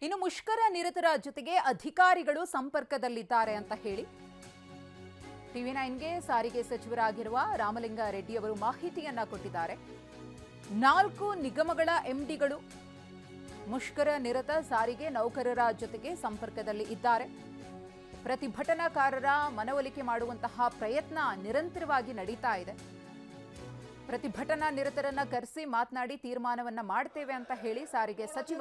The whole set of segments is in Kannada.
ಇನ್ನು ಮುಷ್ಕರ ನಿರತರ ಜೊತೆಗೆ ಅಧಿಕಾರಿಗಳು ಸಂಪರ್ಕದಲ್ಲಿದ್ದಾರೆ ಅಂತ ಹೇಳಿ ಟಿವಿ9ಗೆ ಸಾರಿಗೆ ಸಚಿವರಾಗಿರುವ ರಾಮಲಿಂಗಾರೆಡ್ಡಿ ಅವರು ಮಾಹಿತಿಯನ್ನ ಕೊಟ್ಟಿದ್ದಾರೆ. 4 ನಿಗಮಗಳ ಎಂಡಿಗಳು ಮುಷ್ಕರ ನಿರತ ಸಾರಿಗೆ ನೌಕರರ ಜೊತೆಗೆ ಸಂಪರ್ಕದಲ್ಲಿ ಇದ್ದಾರೆ. ಪ್ರತಿಭಟನಾಕಾರರ ಮನವೊಲಿಕೆ ಮಾಡುವಂತಹ ಪ್ರಯತ್ನ ನಿರಂತರವಾಗಿ ನಡೀತಾ ಇದೆ. ಪ್ರತಿಭಟನಾ ನಿರತರನ್ನ ಕರೆಸಿ ಮಾತನಾಡಿ ತೀರ್ಮಾನವನ್ನ ಮಾಡ್ತೇವೆ ಅಂತ ಹೇಳಿ ಸಾರಿಗೆ ಸಚಿವ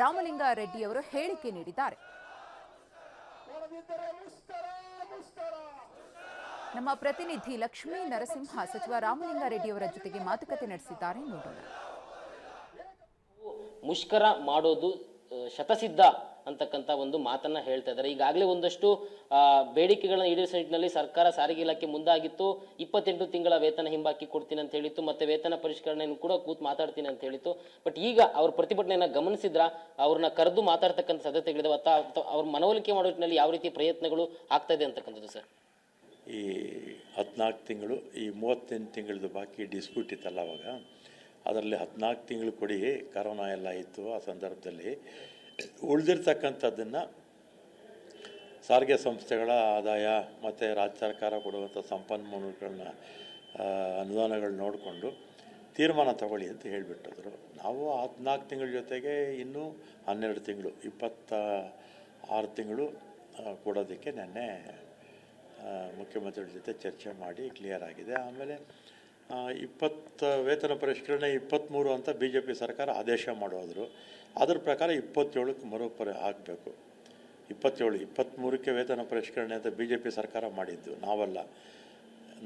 ರಾಮಲಿಂಗಾರೆಡ್ಡಿ ಅವರು ಹೇಳಿಕೆ ನೀಡಿದ್ದಾರೆ. ನಮ್ಮ ಪ್ರತಿನಿಧಿ ಲಕ್ಷ್ಮೀ ನರಸಿಂಹ ಸಚಿವ ರಾಮಲಿಂಗಾರೆಡ್ಡಿ ಅವರ ಜೊತೆಗೆ ಮಾತುಕತೆ ನಡೆಸಿದ್ದಾರೆ. ನೋಡೋಣ. ಮುಷ್ಕರ ಮಾಡೋದು ಶತಸಿದ್ಧ ಅಂತಕ್ಕಂಥ ಒಂದು ಮಾತನ್ನ ಹೇಳ್ತಾ ಇದ್ದಾರೆ. ಈಗಾಗಲೇ ಒಂದಷ್ಟು ಬೇಡಿಕೆಗಳನ್ನ ಈಡೇರಿಸೋ ನಿಟ್ಟಿನಲ್ಲಿ ಸರ್ಕಾರ ಸಾರಿಗೆ ಇಲಾಖೆ ಮುಂದಾಗಿತ್ತು. 28 ತಿಂಗಳ ವೇತನ ಹಿಂಬಾಕಿ ಕೊಡ್ತೀನಿ ಅಂತ ಹೇಳಿತ್ತು, ಮತ್ತೆ ವೇತನ ಪರಿಷ್ಕರಣೆಯನ್ನು ಕೂಡ ಕೂತ್ ಮಾತಾಡ್ತೀನಿ ಅಂತ ಹೇಳಿತ್ತು. ಬಟ್ ಈಗ ಅವ್ರ ಪ್ರತಿಭಟನೆಯನ್ನ ಗಮನಿಸಿದ್ರ ಅವ್ರನ್ನ ಕರೆದು ಮಾತಾಡ್ತಕ್ಕಂಥ ಸಾಧ್ಯತೆಗಳಿದೆ. ಅವ್ರ ಮನವೊಲಿಕೆ ಮಾಡೋ ನಿಟ್ಟಿನಲ್ಲಿ ಯಾವ ರೀತಿ ಪ್ರಯತ್ನಗಳು ಆಗ್ತಾ ಇದೆ ಅಂತಕ್ಕಂಥದ್ದು ಸರ್? ಈ 14 ತಿಂಗಳು, ಈ 38 ತಿಂಗಳದ್ದು ಬಾಕಿ ಡಿಸ್ಪ್ಯೂಟ್ ಇತ್ತಲ್ಲ, ಅವಾಗ ಅದರಲ್ಲಿ 14 ತಿಂಗಳು ಕೊಡಿ, ಕರೋನಾ ಎಲ್ಲ ಇತ್ತು. ಆ ಸಂದರ್ಭದಲ್ಲಿ ಉಳಿದಿರ್ತಕ್ಕಂಥದ್ದನ್ನು ಸಾರಿಗೆ ಸಂಸ್ಥೆಗಳ ಆದಾಯ ಮತ್ತು ರಾಜ್ಯ ಸರ್ಕಾರ ಕೊಡುವಂಥ ಸಂಪನ್ಮೂಲಗಳನ್ನ ಅನುದಾನಗಳು ನೋಡಿಕೊಂಡು ತೀರ್ಮಾನ ತಗೊಳ್ಳಿ ಅಂತ ಹೇಳಿಬಿಟ್ಟಿದ್ರು. ನಾವು 14 ತಿಂಗಳ ಜೊತೆಗೆ ಇನ್ನೂ 12 ತಿಂಗಳು, 26 ತಿಂಗಳು ಕೊಡೋದಕ್ಕೆ ನೆನ್ನೆ ಮುಖ್ಯಮಂತ್ರಿಗಳ ಜೊತೆ ಚರ್ಚೆ ಮಾಡಿ ಕ್ಲಿಯರ್ ಆಗಿದೆ. ಆಮೇಲೆ 20 ವೇತನ ಪರಿಷ್ಕರಣೆ 23 ಅಂತ BJP ಸರ್ಕಾರ ಆದೇಶ ಮಾಡೋದ್ರು. ಅದ್ರ ಪ್ರಕಾರ 27ಕ್ಕೆ ಆಗಬೇಕು. 23ಕ್ಕೆ ವೇತನ ಪರಿಷ್ಕರಣೆ ಅಂತ BJP ಸರ್ಕಾರ ಮಾಡಿದ್ದು, ನಾವಲ್ಲ.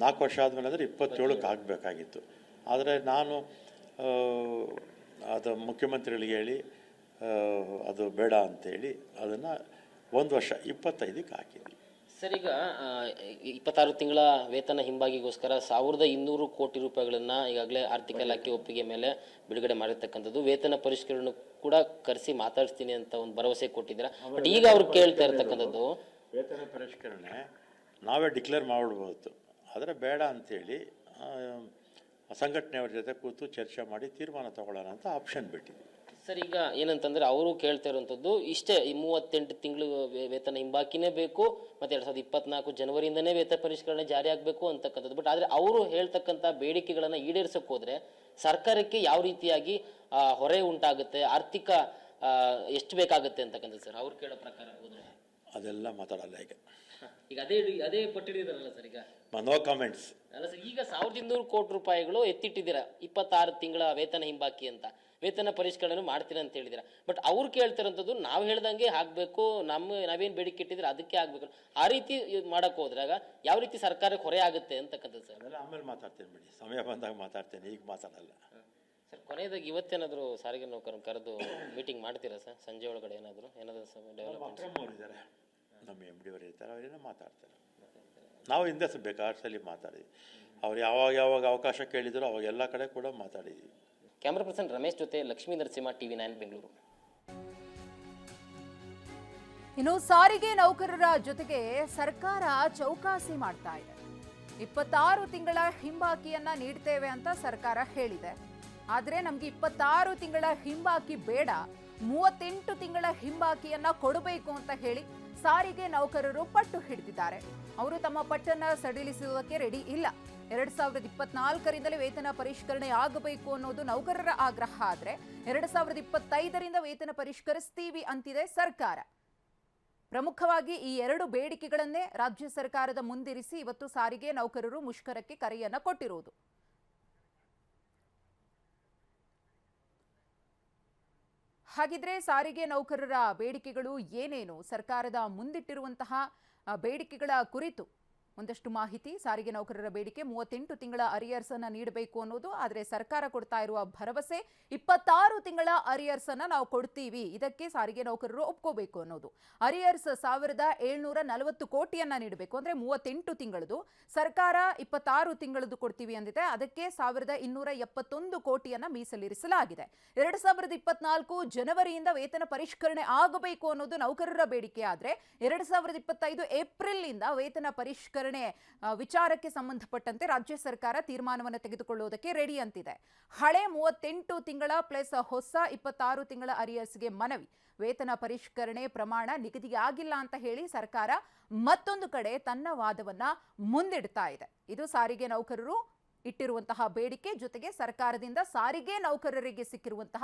4 ವರ್ಷ ಆದಮೇಲೆ ಅಂದರೆ 27ಕ್ಕೆ ಆಗಬೇಕಾಗಿತ್ತು. ಆದರೆ ನಾನು ಅದು ಮುಖ್ಯಮಂತ್ರಿಗಳಿಗೆ ಹೇಳಿ ಅದು ಬೇಡ ಅಂತೇಳಿ ಅದನ್ನು 1 ವರ್ಷ 25ಕ್ಕೆ ಹಾಕಿದ್ವಿ. ಸರ್, ಈಗ 26 ತಿಂಗಳ ವೇತನ ಹಿಂಬಾಗಿಗೋಸ್ಕರ 1200 ಕೋಟಿ ರೂಪಾಯಿಗಳನ್ನ ಈಗಾಗಲೇ ಆರ್ಥಿಕ ಇಲಾಖೆ ಒಪ್ಪಿಗೆ ಮೇಲೆ ಬಿಡುಗಡೆ ಮಾಡಿರ್ತಕ್ಕಂಥದ್ದು. ವೇತನ ಪರಿಷ್ಕರಣೆ ಕೂಡ ಕರೆಸಿ ಮಾತಾಡಿಸ್ತೀನಿ ಅಂತ ಒಂದು ಭರವಸೆ ಕೊಟ್ಟಿದ್ದೀರಾ. ಬಟ್ ಈಗ ಅವ್ರು ಕೇಳ್ತಾ ಇರ್ತಕ್ಕಂಥದ್ದು ವೇತನ ಪರಿಷ್ಕರಣೆ ನಾವೇ ಡಿಕ್ಲೇರ್ ಮಾಡ್ಬೋದು, ಆದರೆ ಬೇಡ ಅಂತೇಳಿ ಸಂಘಟನೆಯವ್ರ ಜೊತೆ ಕೂತು ಚರ್ಚೆ ಮಾಡಿ ತೀರ್ಮಾನ ತಗೊಳ್ಳೋಣ ಅಂತ ಆಪ್ಷನ್ ಬಿಟ್ಟಿದ್ವಿ. ಸರ್, ಈಗ ಏನಂತಂದ್ರೆ ಅವರು ಕೇಳ್ತಾ ಇರುವಂಥದ್ದು ಇಷ್ಟೇ, ಈ 38 ತಿಂಗಳು ವೇತನ ಹಿಂಬಾಕಿನೇ ಬೇಕು, ಮತ್ತೆ 2024 ಜನವರಿಯಿಂದನೇ ವೇತನ ಪರಿಷ್ಕರಣೆ ಜಾರಿ ಆಗಬೇಕು ಅಂತಕ್ಕಂಥದ್ದು. ಬಟ್ ಆದರೆ ಅವರು ಹೇಳ್ತಕ್ಕಂಥ ಬೇಡಿಕೆಗಳನ್ನು ಈಡೇರಿಸಕ್ಕೆ ಹೋದ್ರೆ ಸರ್ಕಾರಕ್ಕೆ ಯಾವ ರೀತಿಯಾಗಿ ಹೊರೆ ಉಂಟಾಗುತ್ತೆ, ಆರ್ಥಿಕ ಎಷ್ಟು ಬೇಕಾಗುತ್ತೆ ಅಂತಕ್ಕಂಥದ್ದು ಸರ್ ಅವ್ರು ಕೇಳೋ ಪ್ರಕಾರ ಹೋದ್ರೆ ಅದೆಲ್ಲ ಮಾತಾಡಲ್ಲ. ಈಗ ಅದೇ ಪಟ್ಟಿಡಿದಾರಲ್ಲ ಸರ್, ಈಗ ನೋ ಕಾಮೆಂಟ್ಸ್ ಅಲ್ಲ ಸರ್. ಈಗ 1200 ಕೋಟಿ ರೂಪಾಯಿಗಳು ಎತ್ತಿಟ್ಟಿದ್ದೀರಾ 26 ತಿಂಗಳ ವೇತನ ಹಿಂಬಾಕಿ ಅಂತ, ವೇತನ ಪರಿಷ್ಕರಣೆ ಮಾಡ್ತೀರಾ ಅಂತ ಹೇಳಿದಿರಾ. ಬಟ್ ಅವ್ರು ಕೇಳ್ತಿರೋಂಥದ್ದು ನಾವು ಹೇಳ್ದಂಗೆ ಆಗ್ಬೇಕು, ನಾವೇನು ಬೇಡಿಕೆ ಇಟ್ಟಿದ್ರೆ ಅದಕ್ಕೆ ಆಗ್ಬೇಕು. ಆ ರೀತಿ ಮಾಡಕ್ ಹೋದ್ರಾಗ ಯಾವ ರೀತಿ ಸರ್ಕಾರಕ್ಕೆ ಹೊರೆ ಆಗುತ್ತೆ ಅಂತಕ್ಕಂಥದ್ದು ಸರ್? ಅದೆಲ್ಲ ಆಮೇಲೆ ಮಾತಾಡ್ತೇನೆ ಬಿಡಿ, ಸಮಯ ಬಂದಾಗ ಮಾತಾಡ್ತೇನೆ, ಈಗ ಮಾತಾಡಲ್ಲ. ಸರ್, ಕೊನೆಯದಾಗಿ ಇವತ್ತೇನಾದರೂ ಸಾರಿಗೆ ನೌಕರನ್ನು ಕರೆದು ಮೀಟಿಂಗ್ ಮಾಡ್ತೀರಾ ಸರ್? ಸಂಜೆ ಒಳಗಡೆ ಏನಾದರೂ ಡೆವಲಪ್ಮೆಂಟ್ ಇದ್ದಾರೆ, ನಮ್ಮ MD ಅವರು ಇರ್ತಾರೆ, ಅವರೇನೋ ಮಾತಾಡ್ತಾರೆ. ನಾವು ಹಿಂದೆ ಬೇಕಾದ ಸಲ ಮಾತಾಡಿದ್ವಿ. ಅವ್ರು ಯಾವಾಗ ಅವಕಾಶ ಕೇಳಿದ್ರು ಅವಾಗ ಎಲ್ಲ ಕಡೆ ಕೂಡ ಮಾತಾಡಿದ್ವಿ. ಕ್ಯಾಮ್ರಾ ಪರ್ಸನ್ ರಮೇಶ್ ಜೊತೆ ಲಕ್ಷ್ಮೀ ನರಸಿಂಹ, ಟಿವಿ9 ಬೆಂಗಳೂರು. ಇನ್ನು ಸಾರಿಗೆ ನೌಕರರ ಜೊತೆಗೆ ಸರ್ಕಾರ ಚೌಕಾಸಿ ಮಾಡ್ತಾ ಇದೆ. 26 ತಿಂಗಳ ಹಿಂಬಾಕಿಯನ್ನ ನೀಡ್ತೇವೆ ಅಂತ ಸರ್ಕಾರ ಹೇಳಿದೆ. ಆದ್ರೆ ನಮ್ಗೆ 26 ತಿಂಗಳ ಹಿಂಬಾಕಿ ಬೇಡ, 38 ತಿಂಗಳ ಹಿಂಬಾಕಿಯನ್ನ ಕೊಡಬೇಕು ಅಂತ ಹೇಳಿ ಸಾರಿಗೆ ನೌಕರರು ಪಟ್ಟು ಹಿಡಿದಿದ್ದಾರೆ. ಅವರು ತಮ್ಮ ಪಟ್ಟನ್ನ ಸಡಿಲಿಸುವುದಕ್ಕೆ ರೆಡಿ ಇಲ್ಲ. 2024ರಿಂದಲೇ ವೇತನ ಪರಿಷ್ಕರಣೆ ಆಗಬೇಕು ಅನ್ನೋದು ನೌಕರರ ಆಗ್ರಹ. ಆದ್ರೆ 2025ರಿಂದ ವೇತನ ಪರಿಷ್ಕರಿಸ್ತೀವಿ ಅಂತಿದೆ ಸರ್ಕಾರ. ಪ್ರಮುಖವಾಗಿ ಈ 2 ಬೇಡಿಕೆಗಳನ್ನೇ ರಾಜ್ಯ ಸರ್ಕಾರದ ಮುಂದಿರಿಸಿ ಇವತ್ತು ಸಾರಿಗೆ ನೌಕರರು ಮುಷ್ಕರಕ್ಕೆ ಕರೆಯನ್ನ ಕೊಟ್ಟಿರುವುದು. ಹಾಗಿದ್ರೆ ಸಾರಿಗೆ ನೌಕರರ ಬೇಡಿಕೆಗಳು ಏನೇನು, ಸರ್ಕಾರದ ಮುಂದಿಟ್ಟಿರುವಂತಹ ಬೇಡಿಕೆಗಳ ಕುರಿತು ಒಂದಷ್ಟು ಮಾಹಿತಿ. ಸಾರಿಗೆ ನೌಕರರ ಬೇಡಿಕೆ 38 ತಿಂಗಳ ಅರಿಯರ್ಸ್ ಅನ್ನ ನೀಡಬೇಕು ಅನ್ನೋದು. ಆದರೆ ಸರ್ಕಾರ ಕೊಡ್ತಾ ಇರುವ ಭರವಸೆ 26 ತಿಂಗಳ ಅರಿಯರ್ಸ್ ಅನ್ನ ನಾವು ಕೊಡ್ತೀವಿ, ಇದಕ್ಕೆ ಸಾರಿಗೆ ನೌಕರರು ಒಪ್ಕೋಬೇಕು ಅನ್ನೋದು. ಅರಿಯರ್ಸ್ 1740 ಕೋಟಿಯನ್ನ ನೀಡಬೇಕು, ಅಂದ್ರೆ 38 ತಿಂಗಳದು. ಸರ್ಕಾರ 26 ತಿಂಗಳದು ಕೊಡ್ತೀವಿ ಅಂದಿದೆ, ಅದಕ್ಕೆ 1271 ಕೋಟಿಯನ್ನ ಮೀಸಲಿರಿಸಲಾಗಿದೆ. 2024 ಜನವರಿಯಿಂದ ವೇತನ ಪರಿಷ್ಕರಣೆ ಆಗಬೇಕು ಅನ್ನೋದು ನೌಕರರ ಬೇಡಿಕೆ. ಆದ್ರೆ 2025 ಏಪ್ರಿಲ್ ಇಂದ ವೇತನ ಪರಿಷ್ಕರಣೆ ಪರಿಷ್ಕರಣೆ ವಿಚಾರಕ್ಕೆ ಸಂಬಂಧಪಟ್ಟಂತೆ ರಾಜ್ಯ ಸರ್ಕಾರ ತೀರ್ಮಾನವನ್ನು ತೆಗೆದುಕೊಳ್ಳುವುದಕ್ಕೆ ರೆಡಿ ಅಂತಿದೆ. ಹಳೆ 38 ತಿಂಗಳ ಪ್ಲಸ್ ಹೊಸ 26 ತಿಂಗಳ ಅರಿಯರ್ಸ್ಗೆ ಮನವಿ. ವೇತನ ಪರಿಷ್ಕರಣೆ ಪ್ರಮಾಣ ನಿಗದಿಯಾಗಿಲ್ಲ ಅಂತ ಹೇಳಿ ಸರ್ಕಾರ ಮತ್ತೊಂದು ಕಡೆ ತನ್ನ ವಾದವನ್ನ ಮುಂದಿಡ್ತಾ ಇದೆ. ಇದು ಸಾರಿಗೆ ನೌಕರರು ಇಟ್ಟಿರುವಂತಹ ಬೇಡಿಕೆ, ಜೊತೆಗೆ ಸರ್ಕಾರದಿಂದ ಸಾರಿಗೆ ನೌಕರರಿಗೆ ಸಿಕ್ಕಿರುವಂತಹ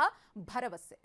ಭರವಸೆ.